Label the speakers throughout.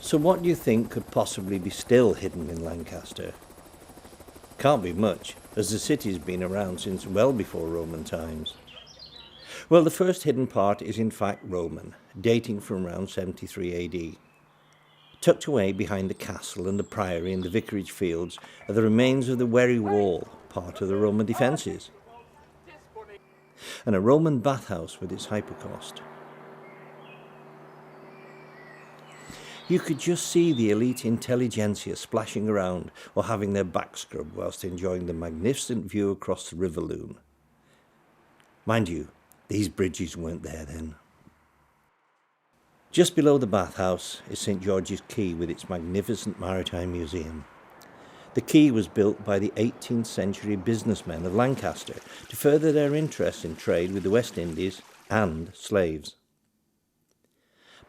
Speaker 1: So what do you think could possibly be still hidden in Lancaster? Can't be much, as the city's been around since well before Roman times. Well, the first hidden part is in fact Roman, dating from around 73 AD. Tucked away behind the castle and the priory and the vicarage fields are the remains of the Wherry Wall, part of the Roman defences, and a Roman bathhouse with its hypocaust. You could just see the elite intelligentsia splashing around or having their backs scrubbed whilst enjoying the magnificent view across the River Lune. Mind you, these bridges weren't there then. Just below the bathhouse is St George's Quay with its magnificent maritime museum. The quay was built by the 18th century businessmen of Lancaster to further their interest in trade with the West Indies and slaves.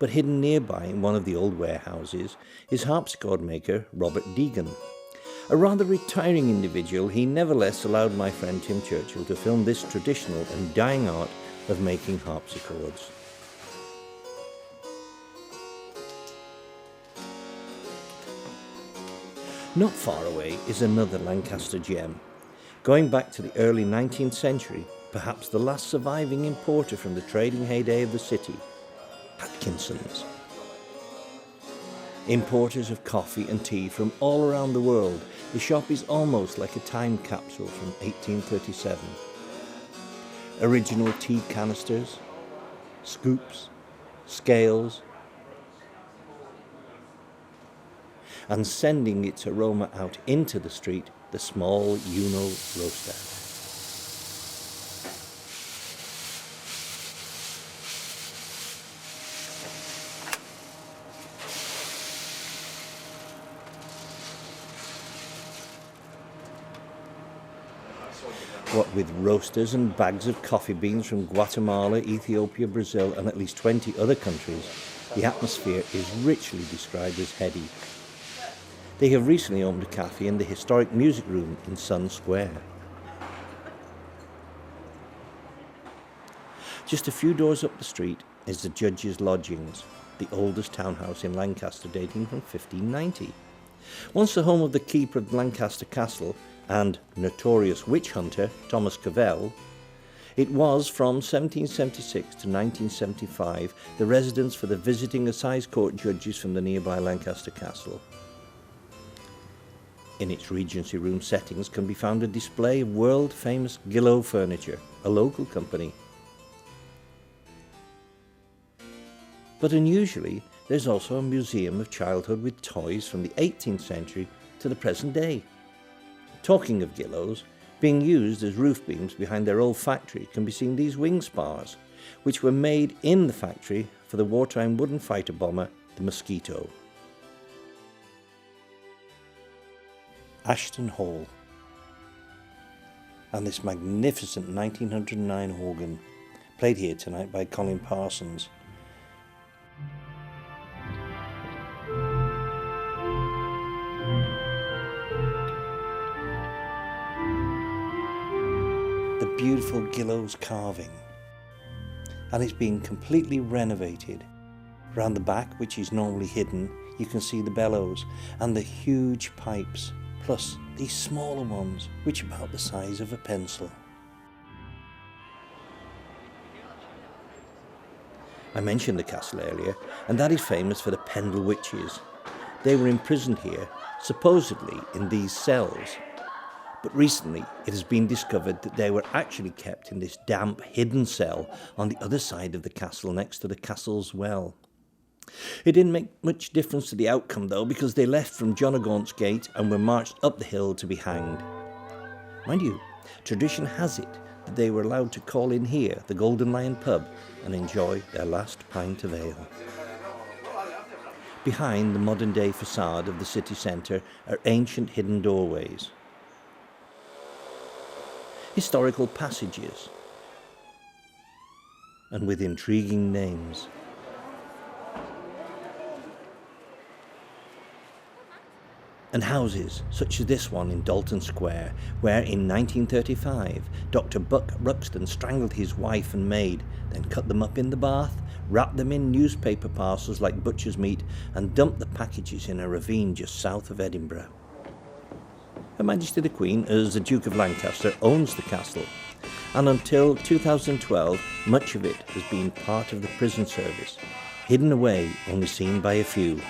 Speaker 1: But hidden nearby in one of the old warehouses is harpsichord maker Robert Deegan. A rather retiring individual, he nevertheless allowed my friend Tim Churchill to film this traditional and dying art of making harpsichords. Not far away is another Lancaster gem. Going back to the early 19th century, perhaps the last surviving importer from the trading heyday of the city, Atkinson's. Importers of coffee and tea from all around the world, the shop is almost like a time capsule from 1837. Original tea canisters, scoops, scales, and sending its aroma out into the street, the small Uno roaster. What with roasters and bags of coffee beans from Guatemala, Ethiopia, Brazil and at least 20 other countries, the atmosphere is richly described as heady. They have recently opened a cafe in the historic music room in Sun Square. Just a few doors up the street is the Judge's Lodgings, the oldest townhouse in Lancaster dating from 1590. Once the home of the keeper of Lancaster Castle and notorious witch hunter Thomas Cavell, it was from 1776 to 1975 the residence for the visiting assize court judges from the nearby Lancaster Castle. In its Regency Room settings can be found a display of world-famous Gillow furniture, a local company. But unusually, there's also a museum of childhood with toys from the 18th century to the present day. Talking of Gillows, being used as roof beams behind their old factory can be seen these wing spars, which were made in the factory for the wartime wooden fighter bomber, the Mosquito. Ashton Hall, and this magnificent 1909 organ, played here tonight by Colin Parsons. The beautiful Gillows carving, and it's been completely renovated. Round the back, which is normally hidden, you can see the bellows and the huge pipes, plus these smaller ones, which are about the size of a pencil. I mentioned the castle earlier, and that is famous for the Pendle Witches. They were imprisoned here, supposedly in these cells. But recently it has been discovered that they were actually kept in this damp, hidden cell on the other side of the castle next to the castle's well. It didn't make much difference to the outcome though, because they left from John o' Gaunt's Gate and were marched up the hill to be hanged. Mind you, tradition has it that they were allowed to call in here, the Golden Lion pub, and enjoy their last pint of ale. Behind the modern day facade of the city centre are ancient hidden doorways, historical passages, and with intriguing names. and houses such as this one in Dalton Square, where in 1935 Dr. Buck Ruxton strangled his wife and maid, then cut them up in the bath, wrapped them in newspaper parcels like butcher's meat, and dumped the packages in a ravine just south of Edinburgh. Her Majesty the Queen, as the Duke of Lancaster, owns the castle, and until 2012 much of it has been part of the prison service, hidden away, only seen by a few.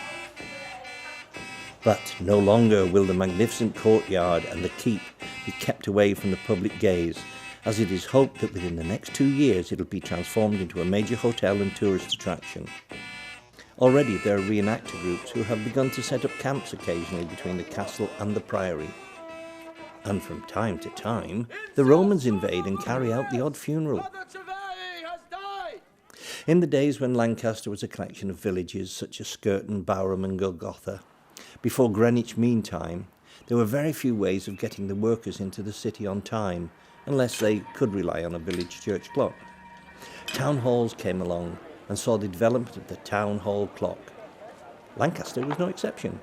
Speaker 1: But no longer will the magnificent courtyard and the keep be kept away from the public gaze, as it is hoped that within the next 2 years it will be transformed into a major hotel and tourist attraction. Already there are reenactor groups who have begun to set up camps occasionally between the castle and the priory. And from time to time, the Romans invade and carry out the odd funeral. In the days when Lancaster was a collection of villages such as Skirton, Bowerham and Golgotha, before Greenwich Mean Time, there were very few ways of getting the workers into the city on time, unless they could rely on a village church clock. Town halls came along and saw the development of the town hall clock. Lancaster was no exception.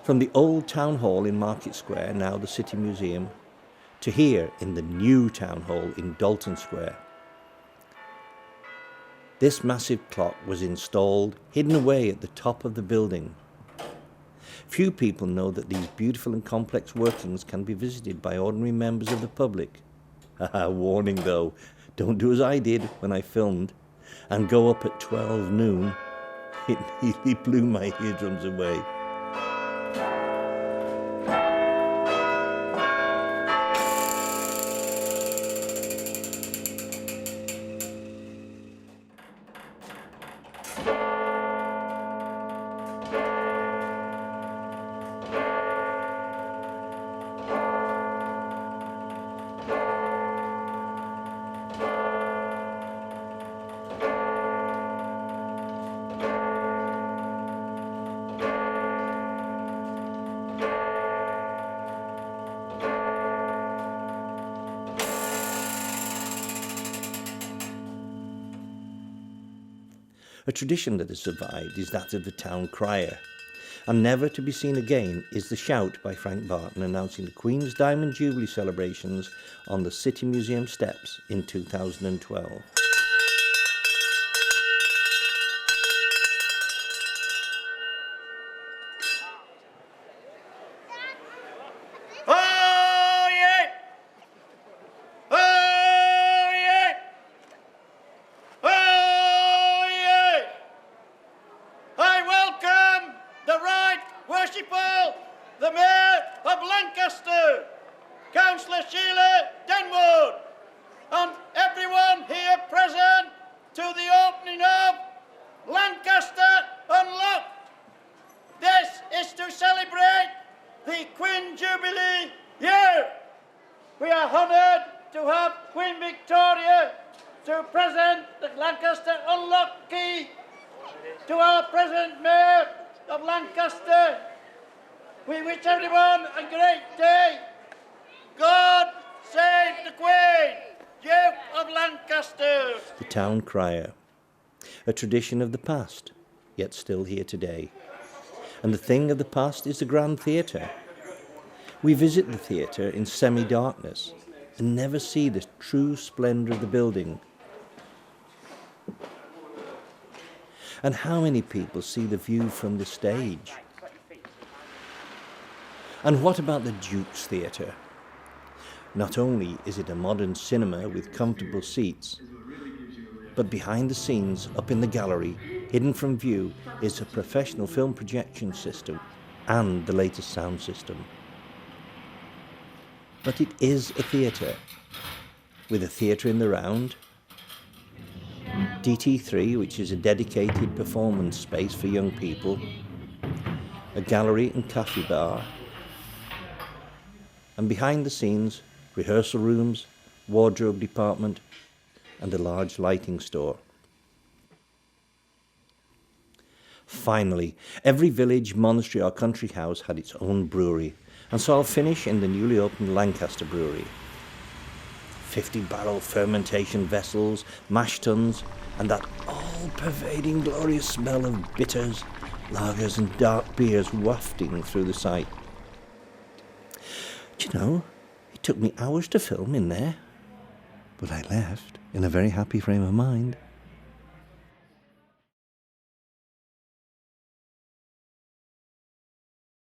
Speaker 1: From the old town hall in Market Square, now the City Museum, to here in the new town hall in Dalton Square. This massive clock was installed, hidden away at the top of the building. Few people know that these beautiful and complex workings can be visited by ordinary members of the public. Warning though, don't do as I did when I filmed and go up at 12 noon. It nearly blew my eardrums away. A tradition that has survived is that of the town crier, and never to be seen again is the shout by Frank Barton announcing the Queen's Diamond Jubilee celebrations on the City Museum steps in 2012.
Speaker 2: The Mayor of Lancaster, Councillor Sheila Denwood, and everyone here present to the opening of Lancaster Unlocked. This is to celebrate the Queen Jubilee year. We are honoured to have Queen Victoria to present the Lancaster Unlocked key to our present Mayor of Lancaster. We wish everyone a great day. God save the Queen, Duke of Lancaster.
Speaker 1: The town crier, a tradition of the past, yet still here today. And the thing of the past is the Grand Theatre. We visit the theatre in semi-darkness and never see the true splendour of the building. And how many people see the view from the stage? And what about the Duke's Theatre? Not only is it a modern cinema with comfortable seats, but behind the scenes, up in the gallery, hidden from view, is a professional film projection system and the latest sound system. But it is a theatre, with a theatre in the round, DT3, which is a dedicated performance space for young people, a gallery and cafe bar, and behind the scenes, rehearsal rooms, wardrobe department, and a large lighting store. Finally, every village, monastery or country house had its own brewery, and saw a finish in the newly opened Lancaster Brewery. 50-barrel fermentation vessels, mash tuns, and that all-pervading glorious smell of bitters, lagers and dark beers wafting through the site. Do you know, it took me hours to film in there. But I left in a very happy frame of mind.